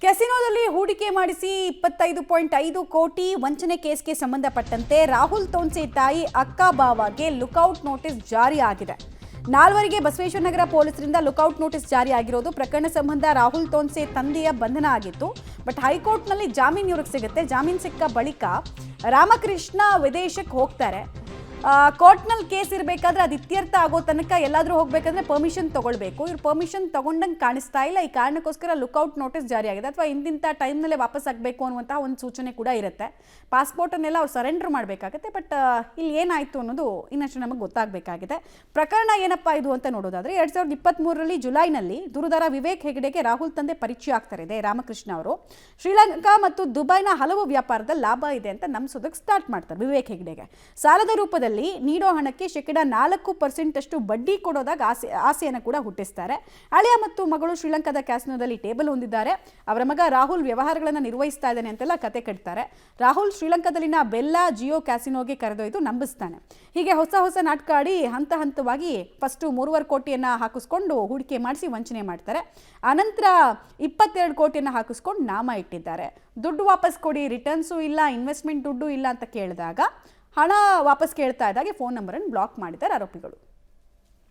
ಕೆಸಿನೋದಲ್ಲಿ ಹೂಡಿಕೆ ಮಾಡಿಸಿ 25.5 ಕೋಟಿ ವಂಚನೆ ಕೇಸ್ಗೆ ಸಂಬಂಧಪಟ್ಟಂತೆ ರಾಹುಲ್ ತೋನ್ಸೆ ತಾಯಿ ಅಕ್ಕ ಬಾವಾಗೆ ಲುಕೌಟ್ ನೋಟಿಸ್ ಜಾರಿ ಆಗಿದೆ. ನಾಲ್ವರಿಗೆ ಬಸವೇಶ್ವರ ನಗರ ಪೊಲೀಸರಿಂದ ಲುಕೌಟ್ ನೋಟಿಸ್ ಜಾರಿ ಆಗಿರೋದು. ಪ್ರಕರಣ ಸಂಬಂಧ ರಾಹುಲ್ ತೋನ್ಸೆ ತಂದೆಯ ಬಂಧನ ಆಗಿತ್ತು. ಬಟ್ ಹೈಕೋರ್ಟ್ನಲ್ಲಿ ಜಾಮೀನು ಇವ್ರಿಗೆ ಸಿಗುತ್ತೆ. ಜಾಮೀನು ಸಿಕ್ಕ ಬಳಿಕ ರಾಮಕೃಷ್ಣ ವಿದೇಶಕ್ಕೆ ಹೋಗ್ತಾರೆ. ಕೋರ್ಟ್ನಲ್ಲಿ ಕೇಸ್ ಇರಬೇಕಾದ್ರೆ ಅದು ಇತ್ಯರ್ಥ ಆಗೋ ತನಕ ಎಲ್ಲಾದರೂ ಹೋಗಬೇಕಂದ್ರೆ ಪರ್ಮಿಷನ್ ತಗೊಳ್ಬೇಕು. ಇವ್ರು ಪರ್ಮಿಷನ್ ತಗೊಂಡಂಗೆ ಕಾಣಿಸ್ತಾ ಇಲ್ಲ. ಈ ಕಾರಣಕ್ಕೋಸ್ಕರ ಲುಕೌಟ್ ನೋಟಿಸ್ ಜಾರಿ ಆಗಿದೆ. ಅಥವಾ ಇಂತಿಂಥ ಟೈಮ್ನಲ್ಲೇ ವಾಪಸ್ ಆಗಬೇಕು ಅನ್ನುವಂತಹ ಒಂದು ಸೂಚನೆ ಕೂಡ ಇರುತ್ತೆ. ಪಾಸ್ಪೋರ್ಟನ್ನೆಲ್ಲ ಅವ್ರು ಸರೆಂಡರ್ ಮಾಡಬೇಕಾಗತ್ತೆ. ಬಟ್ ಇಲ್ಲಿ ಏನಾಯಿತು ಅನ್ನೋದು ಇನ್ನಷ್ಟು ನಮಗೆ ಗೊತ್ತಾಗಬೇಕಾಗಿದೆ. ಪ್ರಕರಣ ಏನಪ್ಪ ಇದು ಅಂತ ನೋಡೋದಾದ್ರೆ 2023 ಜುಲೈನಲ್ಲಿ ದೂರುದಾರ ವಿವೇಕ್ ಹೆಗಡೆಗೆ ರಾಹುಲ್ ತಂದೆ ಪರಿಚಯ ಆಗ್ತಾರೆ. ಇದೆ ರಾಮಕೃಷ್ಣ ಅವರು ಶ್ರೀಲಂಕಾ ಮತ್ತು ದುಬೈನ ಹಲವು ವ್ಯಾಪಾರದಲ್ಲಿ ಲಾಭ ಇದೆ ಅಂತ ನಂಬಿಸೋದಕ್ಕೆ ಸ್ಟಾರ್ಟ್ ಮಾಡ್ತಾರೆ. ವಿವೇಕ್ ಹೆಗಡೆಗೆ ಸಾಲದ ರೂಪದಲ್ಲಿ ನೀಡೋ ಹಣಕ್ಕೆ 4% ಅಷ್ಟು ಬಡ್ಡಿ ಕೊಡೋದಾಗ ಆಸೆಯನ್ನು ಕೂಡ ಹುಟ್ಟಿಸ್ತಾರೆ. ಅಳಿಯ ಮತ್ತು ಮಗಳು ಶ್ರೀಲಂಕಾದ ಕ್ಯಾಸಿನೋದಲ್ಲಿ ಟೇಬಲ್ ಹೊಂದಿದ್ದಾರೆ. ಅವರ ಮಗ ರಾಹುಲ್ ವ್ಯವಹಾರಗಳನ್ನು ನಿರ್ವಹಿಸ್ತಾ ಇದ್ದಾನೆ ಅಂತೆಲ್ಲ ಕತೆ ಕಟ್ತಾರೆ. ರಾಹುಲ್ ಶ್ರೀಲಂಕಾದಲ್ಲಿನ ಬೆಲ್ಲಾ ಜಿಯೋ ಕ್ಯಾಸಿನೋಗೆ ಕರೆದೊಯ್ದು ನಂಬಿಸ್ತಾನೆ. ಹೀಗೆ ಹೊಸ ನಾಟಕ ಆಡಿ ಹಂತ ಹಂತವಾಗಿ ಫಸ್ಟ್ 3.5 ಕೋಟಿಯನ್ನು ಹಾಕಿಸ್ಕೊಂಡು ಹೂಡಿಕೆ ಮಾಡಿಸಿ ವಂಚನೆ ಮಾಡ್ತಾರೆ. ಆನಂತರ 22 ಕೋಟಿಯನ್ನು ಹಾಕಿಸ್ಕೊಂಡು ನಾಮ ಇಟ್ಟಿದ್ದಾರೆ. ದುಡ್ಡು ವಾಪಸ್ ಕೊಡಿ, ರಿಟರ್ನ್ಸು ಇಲ್ಲ, ಇನ್ವೆಸ್ಟ್ಮೆಂಟ್ ದುಡ್ಡು ಇಲ್ಲ ಅಂತ ಕೇಳಿದಾಗ ಹಣ ವಾಪಸ್ ಕೇಳ್ತಾ ಇದ್ದಾಗೆ ಫೋನ್ ನಂಬರನ್ನು ಬ್ಲಾಕ್ ಮಾಡಿದ್ದಾರೆ ಆರೋಪಿಗಳು.